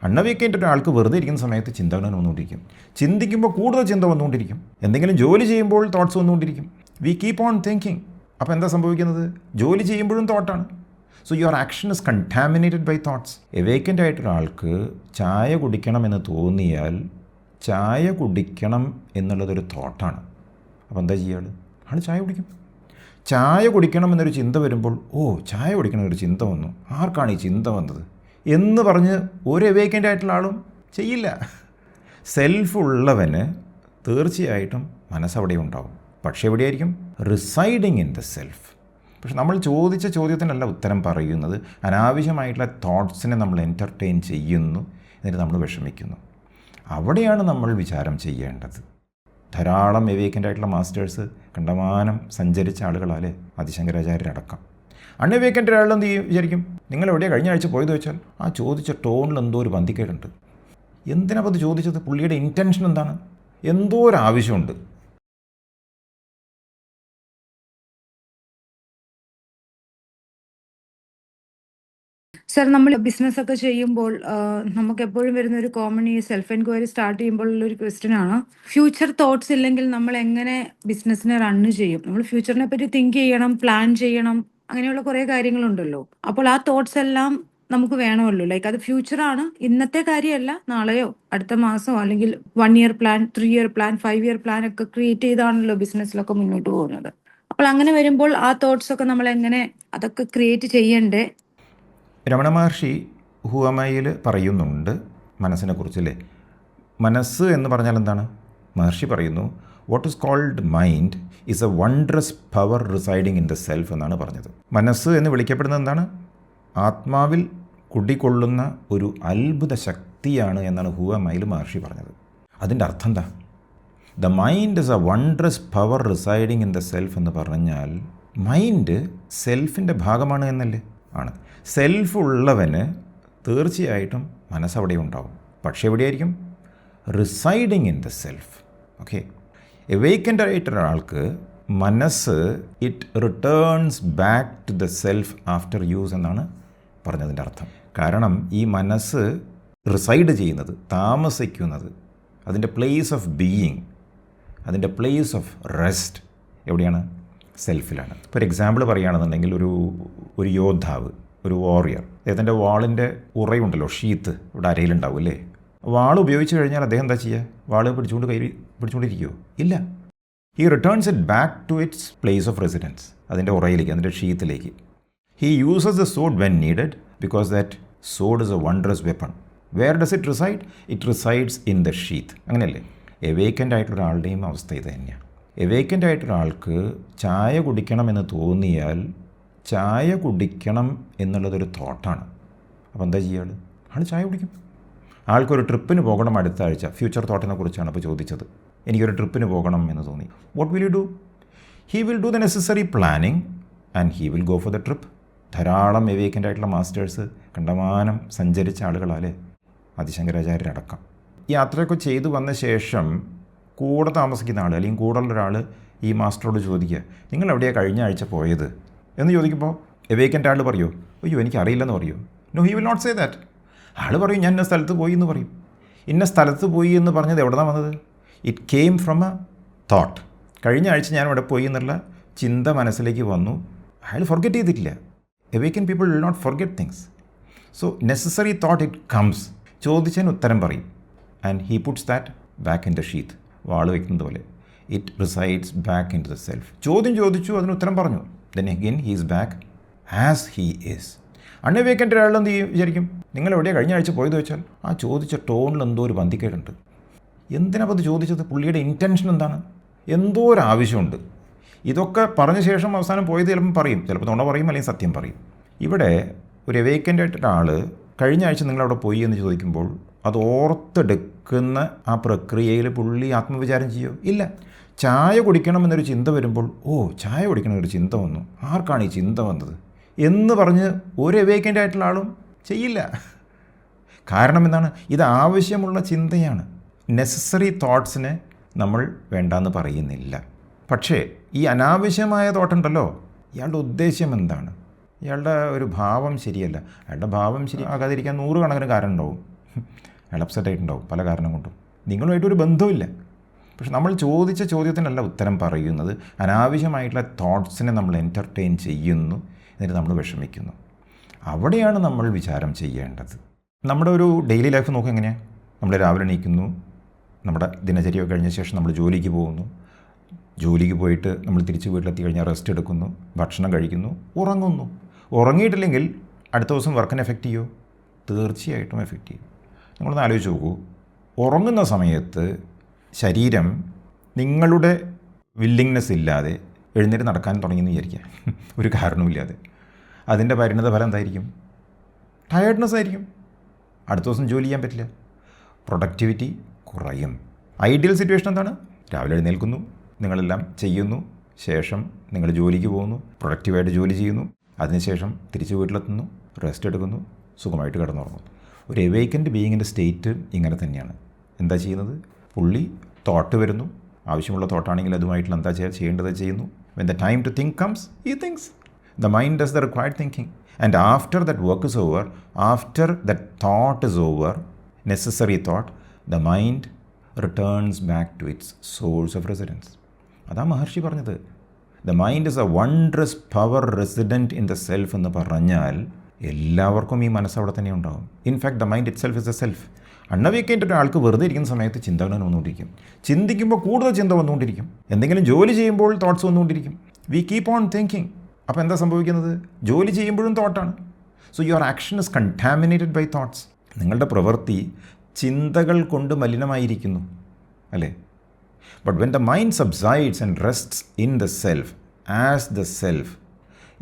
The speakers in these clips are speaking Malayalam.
അൺഅവേക്കൻഡ് ഒരാൾക്ക് വെറുതെ ഇരിക്കുന്ന സമയത്ത് ചിന്തകൾ വന്നുകൊണ്ടിരിക്കും. ചിന്തിക്കുമ്പോൾ കൂടുതൽ ചിന്ത വന്നുകൊണ്ടിരിക്കും. എന്തെങ്കിലും ജോലി ചെയ്യുമ്പോൾ തോട്ട്സ് വന്നുകൊണ്ടിരിക്കും. We keep on thinking. അപ്പോൾ എന്താ സംഭവിക്കുന്നത്? ജോലി ചെയ്യുമ്പോഴും തോട്ടാണ്. So your action is contaminated by thoughts. Awakened ആയിട്ടൊരാൾക്ക് ചായ കുടിക്കണമെന്ന് തോന്നിയാൽ ചായ കുടിക്കണം എന്നുള്ളതൊരു തോട്ടാണ്. അപ്പോൾ എന്താ ചെയ്യുക? ആൾ ചായ കുടിക്കും. ചായ കുടിക്കണം എന്നൊരു ചിന്ത വരുമ്പോൾ, ഓ ചായ കുടിക്കണം എന്നൊരു ചിന്ത വന്നു, ആർക്കാണ് ഈ ചിന്ത വന്നത് എന്ന് പറഞ്ഞ് ഒരു എവേക്കൻ്റ് ആയിട്ടുള്ള ആളും ചെയ്യില്ല. സെൽഫ് ഉള്ളവന് തീർച്ചയായിട്ടും മനസ്സവിടെ ഉണ്ടാവും. പക്ഷേ എവിടെയായിരിക്കും? Residing in the self. പക്ഷെ നമ്മൾ ചോദിച്ച ചോദ്യത്തിനല്ല ഉത്തരം പറയുന്നത്. അനാവശ്യമായിട്ടുള്ള തോട്ട്സിനെ നമ്മൾ എൻ്റർടൈൻ ചെയ്യുന്നു, എന്നിട്ട് നമ്മൾ വിഷമിക്കുന്നു. അവിടെയാണ് നമ്മൾ വിചാരം ചെയ്യേണ്ടത്. ധാരാളം എവേക്കൻ്റ് ആയിട്ടുള്ള മാസ്റ്റേഴ്സ് കണ്ടമാനം സഞ്ചരിച്ച ആളുകളാലേ ആദിശങ്കരാചാര്യരടക്കം. അൺഎവേക്കൻ്റ് ഒരാൾ എന്ത് ചെയ്യും വിചാരിക്കും? നിങ്ങൾ എവിടെയാണ് കഴിഞ്ഞ ആഴ്ച പോയത് വെച്ചാൽ ആ ചോദിച്ച ടോണിൽ എന്തോ ഒരു ബന്ധിക്കേടുണ്ട്. എന്തിനാപ്പോൾ അത് ചോദിച്ചത്? പുള്ളിയുടെ ഇൻറ്റൻഷൻ എന്താണ്? എന്തോ ഒരു ആവശ്യമുണ്ട്. സർ, നമ്മൾ ബിസിനസ് ഒക്കെ ചെയ്യുമ്പോൾ നമുക്ക് എപ്പോഴും വരുന്ന ഒരു കോമൺ ഈ സെൽഫ് എൻക്വയറി സ്റ്റാർട്ട് ചെയ്യുമ്പോൾ ഉള്ളൊരു ക്വസ്റ്റ്യൻ ആണ്, ഫ്യൂച്ചർ തോട്ട്സ് ഇല്ലെങ്കിൽ നമ്മൾ എങ്ങനെ ബിസിനസ്സിനെ റണ്ണ് ചെയ്യും? നമ്മൾ ഫ്യൂച്ചറിനെ പറ്റി തിങ്ക് ചെയ്യണം, പ്ലാൻ ചെയ്യണം, അങ്ങനെയുള്ള കുറേ കാര്യങ്ങളുണ്ടല്ലോ. അപ്പോൾ ആ തോട്ട്സ് എല്ലാം നമുക്ക് വേണമല്ലോ. ലൈക്ക് അത് ഫ്യൂച്ചറാണ്, ഇന്നത്തെ കാര്യമല്ല, നാളെയോ അടുത്ത മാസമോ അല്ലെങ്കിൽ 1 year plan, 3 year plan, 5 year plan ഒക്കെ ക്രിയേറ്റ് ചെയ്താണല്ലോ ബിസിനസ്സിലൊക്കെ മുന്നോട്ട് പോകുന്നത്. അപ്പോൾ അങ്ങനെ വരുമ്പോൾ ആ തോട്ട്സ് ഒക്കെ നമ്മൾ എങ്ങനെ അതൊക്കെ ക്രിയേറ്റ് ചെയ്യണ്ടേ? രമണ മഹർഷി ഹുവമയിൽ പറയുന്നുണ്ട് മനസ്സിനെക്കുറിച്ചല്ലേ. മനസ്സ് എന്ന് പറഞ്ഞാൽ എന്താണ്? മഹർഷി പറയുന്നു, what is called mind is a wondrous power residing in the self എന്നാണ് പറഞ്ഞത്. മനസ്സ് എന്ന് വിളിക്കപ്പെടുന്നത് എന്താണ്? ആത്മാവിൽ കുടികൊള്ളുന്ന ഒരു അത്ഭുത ശക്തിയാണ് എന്നാണ് ഹുവമയിൽ മഹർഷി പറഞ്ഞത്. അതിൻ്റെ അർത്ഥം എന്താ? The mind is a wondrous power residing in the self എന്ന് പറഞ്ഞാൽ മൈൻഡ് സെൽഫിൻ്റെ ഭാഗമാണ് എന്നല്ലേ? ആണ്. സെൽഫ് ഉള്ളവന് തീർച്ചയായിട്ടും മനസ്സവിടെ ഉണ്ടാവും. പക്ഷേ എവിടെയായിരിക്കും? Residing in the self. Okay. Awakened ആയിട്ടൊരാൾക്ക് മനസ്സ് it returns back to the self after use എന്നാണ് പറഞ്ഞതിൻ്റെ അർത്ഥം. കാരണം ഈ മനസ്സ് റിസൈഡ് ചെയ്യുന്നത്, താമസിക്കുന്നത്, അതിൻ്റെ പ്ലേസ് ഓഫ് ബീയിങ്, അതിൻ്റെ പ്ലേസ് ഓഫ് റെസ്റ്റ് എവിടെയാണ്? സെൽഫിലാണ്. ഫോർ എക്സാമ്പിൾ പറയുകയാണെന്നുണ്ടെങ്കിൽ ഒരു യോദ്ധാവ്, ഒരു വാറിയർ, അദ്ദേഹത്തിൻ്റെ വാളിൻ്റെ ഉറയുണ്ടല്ലോ, ഷീത്ത് ഇവിടെ അരയിലുണ്ടാവും അല്ലേ? വാൾ ഉപയോഗിച്ച് കഴിഞ്ഞാൽ അദ്ദേഹം എന്താ ചെയ്യുക? വാൾ പിടിച്ചുകൊണ്ടിരിക്കുമോ? ഇല്ല. He returns it back to its place of residence, അതിൻ്റെ ഉറയിലേക്ക്, അതിൻ്റെ ഷീത്തിലേക്ക്. He uses the sword when needed because that sword is a wondrous weapon. Where does it reside? It resides in the sheath. അങ്ങനെയല്ലേ? എവേക്കൻ്റ് ആയിട്ടൊരാളുടെയും അവസ്ഥ ഇത് തന്നെയാണ്. എവേക്കൻ്റ് ആയിട്ടൊരാൾക്ക് ചായ കുടിക്കണമെന്ന് തോന്നിയാൽ ചായ കുടിക്കണം എന്നുള്ളതൊരു തോട്ടാണ്. അപ്പോൾ എന്താ ചെയ്യുക? ആൾ ചായ കുടിക്കും. ആൾക്കൊരു ട്രിപ്പിന് പോകണം അടുത്ത ആഴ്ച. ഫ്യൂച്ചർ തോട്ടിനെ കുറിച്ചാണ് അപ്പോൾ ചോദിച്ചത്. എനിക്കൊരു ട്രിപ്പിന് പോകണം എന്ന് തോന്നി. What will you do? He will do the necessary planning and he will go for the trip. ധാരാളം എവേക്കൻ്റ് ആയിട്ടുള്ള മാസ്റ്റേഴ്സ് കണ്ടമാനം സഞ്ചരിച്ച ആളുകളാലേ ആദിശങ്കരാചാര്യരടക്കം. യാത്രയൊക്കെ ചെയ്തു വന്ന ശേഷം കൂടെ താമസിക്കുന്ന ആൾ അല്ലെങ്കിൽ കൂടുതലുള്ള ഒരാൾ ഈ മാസ്റ്ററോട് ചോദിക്കുക, നിങ്ങൾ എവിടെയാണ് കഴിഞ്ഞ ആഴ്ച പോയത് എന്ന് ചോദിക്കുമ്പോൾ എവേക്കൻ്റ് ആൾ പറയുമോ? അയ്യോ എനിക്കറിയില്ലെന്ന് പറയുമോ? No, he will not say that. ആൾ പറയും, ഞാൻ ഇന്ന സ്ഥലത്ത് പോയി എന്ന് പറയും. ഇന്ന സ്ഥലത്ത് പോയി എന്ന് പറഞ്ഞത് എവിടെ നിന്നാണ് വന്നത്? It came from A thought. കഴിഞ്ഞ ആഴ്ച ഞാൻ ഇവിടെ പോയി എന്നുള്ള ചിന്ത മനസ്സിലേക്ക് വന്നു. അയാൾ ഫോർഗെറ്റ് ചെയ്തിട്ടില്ല. Awaken people will not forget things. So necessary thought it comes. ചോദിച്ചതിന് ഉത്തരം പറയും. And he puts that back in the sheath. വാള് വയ്ക്കുന്നത് പോലെ it resides back in to the self. ചോദ്യം ചോദിച്ചു, അതിന് ഉത്തരം പറഞ്ഞു. Then again he is back as he is. Unawakened ഒരാൾ എന്ത് ചെയ്യും വിചാരിക്കും? നിങ്ങൾ എവിടെയാണ് കഴിഞ്ഞ ആഴ്ച പോയത് വെച്ചാൽ ആ ചോദിച്ച ടോണിൽ എന്തോ ഒരു ബന്ധിക്കേടുണ്ട്. എന്തിനാപ്പോൾ അത് ചോദിച്ചത്? പുള്ളിയുടെ ഇൻറ്റൻഷൻ എന്താണ്? എന്തോ ഒരു ആവശ്യമുണ്ട്. ഇതൊക്കെ പറഞ്ഞ ശേഷം അവസാനം പോയത് ചിലപ്പം പറയും, ചിലപ്പോൾ നുണ പറയും, അല്ലെങ്കിൽ സത്യം പറയും. ഇവിടെ ഒരു എവേക്കൻ്റ് ആയിട്ടൊരാൾ കഴിഞ്ഞ ആഴ്ച നിങ്ങളവിടെ പോയി എന്ന് ചോദിക്കുമ്പോൾ അത് ഓർത്തെടുക്കുന്ന ആ പ്രക്രിയയിൽ പുള്ളി ആത്മവിചാരം ചെയ്യുമോ? ഇല്ല. ചായ കുടിക്കണമെന്നൊരു ചിന്ത വരുമ്പോൾ, ഓ ചായ കുടിക്കണമെന്നൊരു ചിന്ത വന്നു, ആർക്കാണ് ഈ ചിന്ത വന്നത് എന്ന് പറഞ്ഞ് ഒരു എവേക്കൻ്റ് ആയിട്ടുള്ള ആളും ചെയ്യില്ല. കാരണം എന്താണ്? ഇത് ആവശ്യമുള്ള ചിന്തയാണ്. നെസസറി തോട്ട്സിനെ നമ്മൾ വേണ്ടാന്ന് പറയുന്നില്ല. പക്ഷേ ഈ അനാവശ്യമായ തോട്ടുണ്ടല്ലോ, ഇയാളുടെ ഉദ്ദേശ്യം എന്താണ്? ഇയാളുടെ ഒരു ഭാവം ശരിയല്ല. അയാളുടെ ഭാവം ശരിയാകാതിരിക്കാൻ 100 കണക്കിന് കാരണം ഉണ്ടാവും. അയാൾ അപ്സെറ്റ് ആയിട്ടുണ്ടാവും പല കാരണം കൊണ്ടും. നിങ്ങളുമായിട്ടൊരു ബന്ധവുമില്ല. പക്ഷെ നമ്മൾ ചോദിച്ച ചോദ്യത്തിനല്ല ഉത്തരം പറയുന്നത്. അനാവശ്യമായിട്ടുള്ള തോട്ട്സിനെ നമ്മൾ എൻ്റർടൈൻ ചെയ്യുന്നു, എന്നിട്ട് നമ്മൾ വിഷമിക്കുന്നു. അവിടെയാണ് നമ്മൾ വിചാരം ചെയ്യേണ്ടത്. നമ്മുടെ ഒരു ഡെയിലി ലൈഫ് നോക്കുക എങ്ങനെയാണ്. നമ്മൾ രാവിലെ എണീക്കുന്നു, നമ്മുടെ ദിനചര്യ കഴിഞ്ഞ ശേഷം നമ്മൾ ജോലിക്ക് പോകുന്നു. ജോലിക്ക് പോയിട്ട് നമ്മൾ തിരിച്ച് വീട്ടിലെത്തി കഴിഞ്ഞാൽ റെസ്റ്റ് എടുക്കുന്നു, ഭക്ഷണം കഴിക്കുന്നു, ഉറങ്ങുന്നു. ഉറങ്ങിയിട്ടില്ലെങ്കിൽ അടുത്ത ദിവസം വർക്കിനെ എഫക്റ്റ് ചെയ്യുമോ? തീർച്ചയായിട്ടും എഫക്റ്റ് ചെയ്യും. നിങ്ങളൊന്ന് ആലോചിച്ച് നോക്കൂ. ഉറങ്ങുന്ന സമയത്ത് ശരീരം നിങ്ങളുടെ വില്ലിങ്നെസ് ഇല്ലാതെ എഴുന്നേറ്റ് നടക്കാൻ തുടങ്ങിയെന്ന് വിചാരിക്കുക, ഒരു കാരണവുമില്ലാതെ. അതിൻ്റെ പരിണത ഫലം എന്തായിരിക്കും? ടയേർഡ്നെസ് ആയിരിക്കും. അടുത്ത ദിവസം ജോലി ചെയ്യാൻ പറ്റില്ല, പ്രൊഡക്ടിവിറ്റി കുറയും. ഐഡിയൽ സിറ്റുവേഷൻ എന്താണ്? രാവിലെ എഴുന്നേൽക്കുന്നു, നിങ്ങളെല്ലാം ചെയ്യുന്നു, ശേഷം നിങ്ങൾ ജോലിക്ക് പോകുന്നു, പ്രൊഡക്റ്റീവായിട്ട് ജോലി ചെയ്യുന്നു, അതിനുശേഷം തിരിച്ച് വീട്ടിലെത്തുന്നു, റെസ്റ്റ് എടുക്കുന്നു, സുഖമായിട്ട് കിടന്നുറങ്ങുന്നു. ഒരു എവേക്കൻഡ് ബീയിങ്ങിൻ്റെ സ്റ്റേറ്റ് ഇങ്ങനെ തന്നെയാണ്. എന്താ ചെയ്യുന്നത്? പുള്ളി തോട്ട് വരുന്നു, ആവശ്യമുള്ള തോട്ടാണെങ്കിൽ അതുമായിട്ടുള്ള എന്താ ചെയ്യേണ്ടത് ചെയ്യുന്നു. When the time to think comes, he thinks. The mind does the required thinking. And after that work is over, after that thought is over, necessary thought, the mind returns back to its source of residence. അതാ മഹർഷി പറഞ്ഞത്. The mind is a wondrous power resident in the self എന്ന് പറഞ്ഞാൽ എല്ലാവർക്കും ഈ മനസ്സ് അവിടെ തന്നെ ഉണ്ടാകും. In fact the mind itself is a self. അൺഅവേക്കൻഡ് ഒരാൾക്ക് വെറുതെ ഇരിക്കുന്ന സമയത്ത് ചിന്തകൾ വന്നുകൊണ്ടിരിക്കും. ചിന്തിക്കുമ്പോൾ കൂടുതൽ ചിന്ത വന്നുകൊണ്ടിരിക്കും. എന്തെങ്കിലും ജോലി ചെയ്യുമ്പോൾ തോട്ട്സ് വന്നുകൊണ്ടിരിക്കും. We keep on thinking. അപ്പോൾ എന്താ സംഭവിക്കുന്നത്? ജോലി ചെയ്യുമ്പോഴും തോട്ടാണ്. So your action is contaminated by thoughts. നിങ്ങളുടെ പ്രവൃത്തി ചിന്തകൾ കൊണ്ട് മലിനമായിരിക്കുന്നു, അല്ലേ? But when the mind subsides and rests in the self, as the self,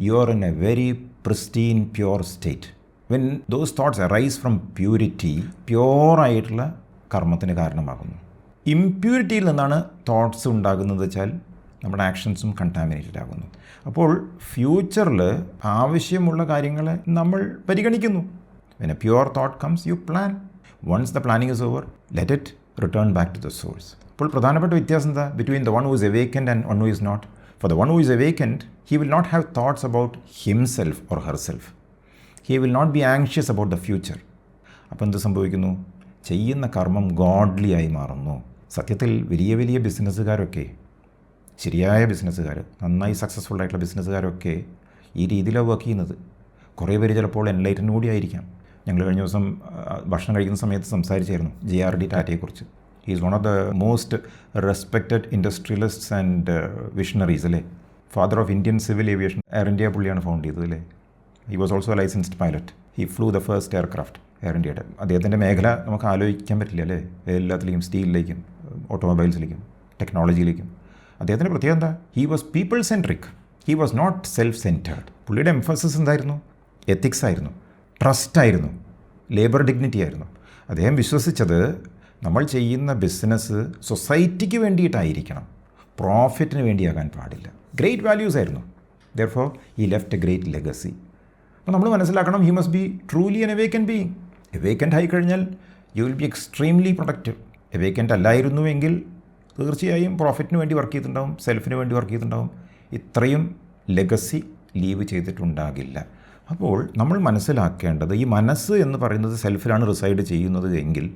you are in a very pristine, pure state. When those thoughts arise from purity, pure ആയിട്ടുള്ള കർമ്മത്തിന് കാരണമാകുന്നു. ഇംപ്യൂരിറ്റിയിൽ നിന്നാണ് തോട്ട്സ് ഉണ്ടാകുന്നത് വെച്ചാൽ നമ്മുടെ ആക്ഷൻസും കണ്ടാമിനേറ്റഡ് ആകുന്നു. അപ്പോൾ ഫ്യൂച്ചറിൽ ആവശ്യമുള്ള കാര്യങ്ങളെ നമ്മൾ പരിഗണിക്കുന്നു. When a pure thought comes, you plan. Once the planning is over, let it return back to the source. അപ്പോൾ പ്രധാനപ്പെട്ട വ്യത്യാസം എന്താ? Between the one who is awakened and one who is not. For the one who is awakened, he will not have thoughts about himself or herself. He will not be anxious about the future. അപ്പോൾ എന്ത് സംഭവിക്കുന്നു? ചെയ്യുന്ന കർമ്മം ഗോഡ്ലി ആയി മാറുന്നു. സത്യത്തിൽ വലിയ വലിയ ബിസിനസ്സുകാരൊക്കെ, ശരിയായ ബിസിനസ്സുകാർ, നന്നായി സക്സസ്ഫുൾ ആയിട്ടുള്ള ബിസിനസ്സുകാരൊക്കെ ഈ രീതിയിലാണ് വർക്ക് ചെയ്യുന്നത്. കുറേ പേര് ചിലപ്പോൾ എൻലൈറ്റൻ കൂടി ആയിരിക്കാം. ഞങ്ങൾ കഴിഞ്ഞ ദിവസം ഭക്ഷണം കഴിക്കുന്ന സമയത്ത് സംസാരിച്ചായിരുന്നു JRD ടാറ്റയെക്കുറിച്ച്. He is one of the most respected industrialists and visionaries, അല്ലേ? Father of Indian civil aviation. Air India പുള്ളിയാണ് ഫൗണ്ട് ചെയ്തത്, അല്ലേ? He was also a licensed pilot. He flew the first aircraft, air ഇന്ത്യയുടെ. അദ്ദേഹത്തിൻ്റെ മേഖല നമുക്ക് ആലോചിക്കാൻ പറ്റില്ല, അല്ലേ? എല്ലാത്തിലേക്കും, സ്റ്റീലിലേക്കും ഓട്ടോമൊബൈൽസിലേക്കും ടെക്നോളജിയിലേക്കും. അദ്ദേഹത്തിൻ്റെ പ്രത്യേകത എന്താ? He was people centric, he was not self centred. പുള്ളിയുടെ എംഫസിസ് എന്തായിരുന്നു? എത്തിക്സ് ആയിരുന്നു, ട്രസ്റ്റ് ആയിരുന്നു, ലേബർ ഡിഗ്നിറ്റി ആയിരുന്നു. അദ്ദേഹം വിശ്വസിച്ചത് നമ്മൾ ചെയ്യുന്ന ബിസിനസ് സൊസൈറ്റിക്ക് വേണ്ടിയിട്ടായിരിക്കണം, പ്രോഫിറ്റിന് വേണ്ടിയാകാൻ പാടില്ല. ഗ്രേറ്റ് വാല്യൂസ് ആയിരുന്നു. Therefore he left a great legacy. അപ്പോൾ നമ്മൾ മനസ്സിലാക്കണം, he must be truly an awakened being. Awakened ആയിക്കഴിഞ്ഞാൽ you will be extremely productive. Awakened അല്ലായിരുന്നുവെങ്കിൽ തീർച്ചയായും പ്രോഫിറ്റിന് വേണ്ടി വർക്ക് ചെയ്തിട്ടുണ്ടാവും, സെൽഫിന് വേണ്ടി വർക്ക് ചെയ്തിട്ടുണ്ടാവും, ഇത്രയും ലെഗസി ലീവ് ചെയ്തിട്ടുണ്ടാകില്ല. അപ്പോൾ നമ്മൾ മനസ്സിലാക്കേണ്ടത്, ഈ മനസ്സ് എന്ന് പറയുന്നത് സെൽഫിലാണ് റിസൈഡ് ചെയ്യുന്നത് എങ്കിൽ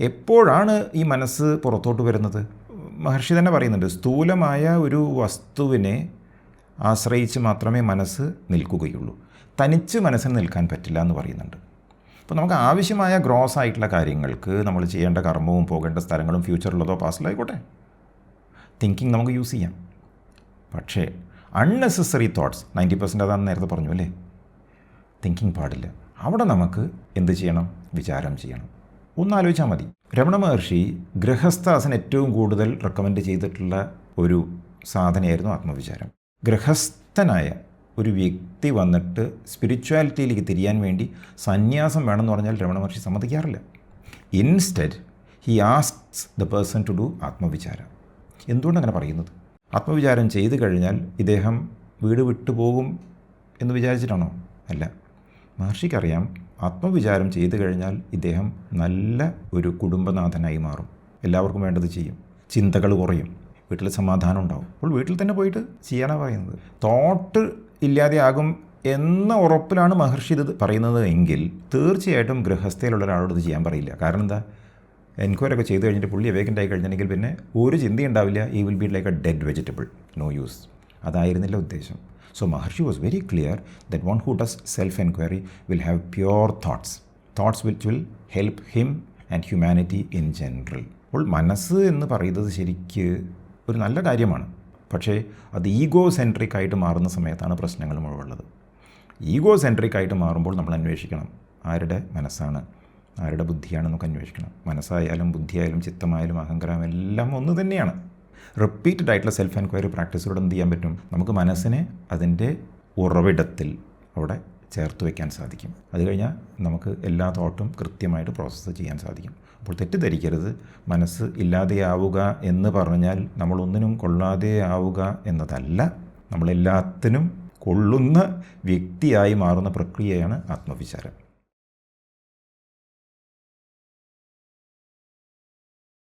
എപ്പോഴാണ് ഈ മനസ്സ് പുറത്തോട്ട് വരുന്നത്? മഹർഷി തന്നെ പറയുന്നുണ്ട്, സ്ഥൂലമായ ഒരു വസ്തുവിനെ ആശ്രയിച്ച് മാത്രമേ മനസ്സ് നിൽക്കുകയുള്ളൂ, തനിച്ച് മനസ്സിന് നിൽക്കാൻ പറ്റില്ല എന്ന് പറയുന്നുണ്ട്. അപ്പോൾ നമുക്ക് ആവശ്യമായ ഗ്രോസ് ആയിട്ടുള്ള കാര്യങ്ങൾക്ക് നമ്മൾ ചെയ്യേണ്ട കർമ്മവും പോകേണ്ട സ്ഥലങ്ങളും ഫ്യൂച്ചറിലുള്ളതോ പാസ്റ്റിലായിക്കോട്ടെ, തിങ്കിങ് നമുക്ക് യൂസ് ചെയ്യാം. പക്ഷേ അൺനെസസറി തോട്ട്സ് 90% അതാണെന്ന് നേരത്തെ പറഞ്ഞു, അല്ലേ? തിങ്കിങ് പാടില്ല. അവിടെ നമുക്ക് എന്ത് ചെയ്യണം? വിചാരം ചെയ്യണം. ഒന്നാലോചിച്ചാൽ മതി. രമണ മഹർഷി ഗൃഹസ്ഥാസിന് ഏറ്റവും കൂടുതൽ റെക്കമെൻഡ് ചെയ്തിട്ടുള്ള ഒരു സാധനയായിരുന്നു ആത്മവിചാരം. ഗൃഹസ്ഥനായ ഒരു വ്യക്തി വന്നിട്ട് സ്പിരിച്വാലിറ്റിയിലേക്ക് തിരിയാൻ വേണ്ടി സന്യാസം വേണമെന്ന് പറഞ്ഞാൽ രമണ മഹർഷി സമ്മതിക്കാറില്ല. Instead he asks the person to do atmavichara. എന്തുകൊണ്ടങ്ങനെ പറയുന്നത്? ആത്മവിചാരം ചെയ്തു കഴിഞ്ഞാൽ ഇദ്ദേഹം വീട് വിട്ടുപോകും എന്ന് വിചാരിച്ചിട്ടാണോ? അല്ല. മഹർഷിക്കറിയാം, ആത്മവിചാരം ചെയ്തു കഴിഞ്ഞാൽ ഇദ്ദേഹം നല്ല ഒരു കുടുംബനാഥനായി മാറും, എല്ലാവർക്കും വേണ്ടത് ചെയ്യും, ചിന്തകൾ കുറയും, വീട്ടിൽ സമാധാനം ഉണ്ടാവും. അപ്പോൾ വീട്ടിൽ തന്നെ പോയിട്ട് ചെയ്യാനാണ് പറയുന്നത്. തോട്ട് ഇല്ലാതെ ആകും എന്ന ഉറപ്പിലാണ് മഹർഷി ഇത് പറയുന്നത് എങ്കിൽ തീർച്ചയായിട്ടും ഗൃഹസ്ഥയിലുള്ള ഒരാളോട് ഇത് ചെയ്യാൻ പറയില്ല. കാരണം എന്താ, എൻക്വയറി ഒക്കെ ചെയ്ത് കഴിഞ്ഞിട്ട് പുള്ളി വേക്കൻ്റ് ആയി കഴിഞ്ഞിട്ടുണ്ടെങ്കിൽ പിന്നെ ഒരു ചിന്തയുണ്ടാവില്ല. He will be like a dead vegetable, no use. അതായിരുന്നില്ല ഉദ്ദേശം. So Maharshi was very clear that one who does self enquiry will have pure thoughts which will help him and humanity in general. അപ്പോൾ മനസ്സ് എന്ന് പറയുന്നത് ശരിക്ക് ഒരു നല്ല കാര്യമാണ്. പക്ഷേ അത് ഈഗോ സെൻട്രിക് ആയിട്ട് മാറുന്ന സമയത്താണ് പ്രശ്നങ്ങൾ മുഴുവനുള്ളത്. ഈഗോ സെൻട്രിക് ആയിട്ട് മാറുമ്പോൾ നമ്മൾ അന്വേഷിക്കണം ആരുടെ മനസ്സാണ്, ആരുടെ ബുദ്ധിയാണെന്നൊക്കെ അന്വേഷിക്കണം. മനസ്സായാലും ബുദ്ധിയായാലും ചിത്തമായാലും അഹങ്കാരം എല്ലാം ഒന്ന് തന്നെയാണ്. റിപ്പീറ്റഡ് ആയിട്ടുള്ള സെൽഫ് എൻക്വയറി പ്രാക്ടീസിലൂടെ എന്ത് ചെയ്യാൻ പറ്റും, നമുക്ക് മനസ്സിനെ അതിൻ്റെ ഉറവിടത്തിൽ അവിടെ ചേർത്ത് വയ്ക്കാൻ സാധിക്കും. അത് കഴിഞ്ഞാൽ നമുക്ക് എല്ലാ തോട്ടും കൃത്യമായിട്ട് പ്രോസസ്സ് ചെയ്യാൻ സാധിക്കും. അപ്പോൾ തെറ്റിദ്ധരിക്കരുത്, മനസ്സ് ഇല്ലാതെയാവുക എന്ന് പറഞ്ഞാൽ നമ്മളൊന്നിനും കൊള്ളാതെയാവുക എന്നതല്ല. നമ്മളെല്ലാത്തിനും കൊള്ളുന്ന വ്യക്തിയായി മാറുന്ന പ്രക്രിയയാണ് ആത്മവിചാരം.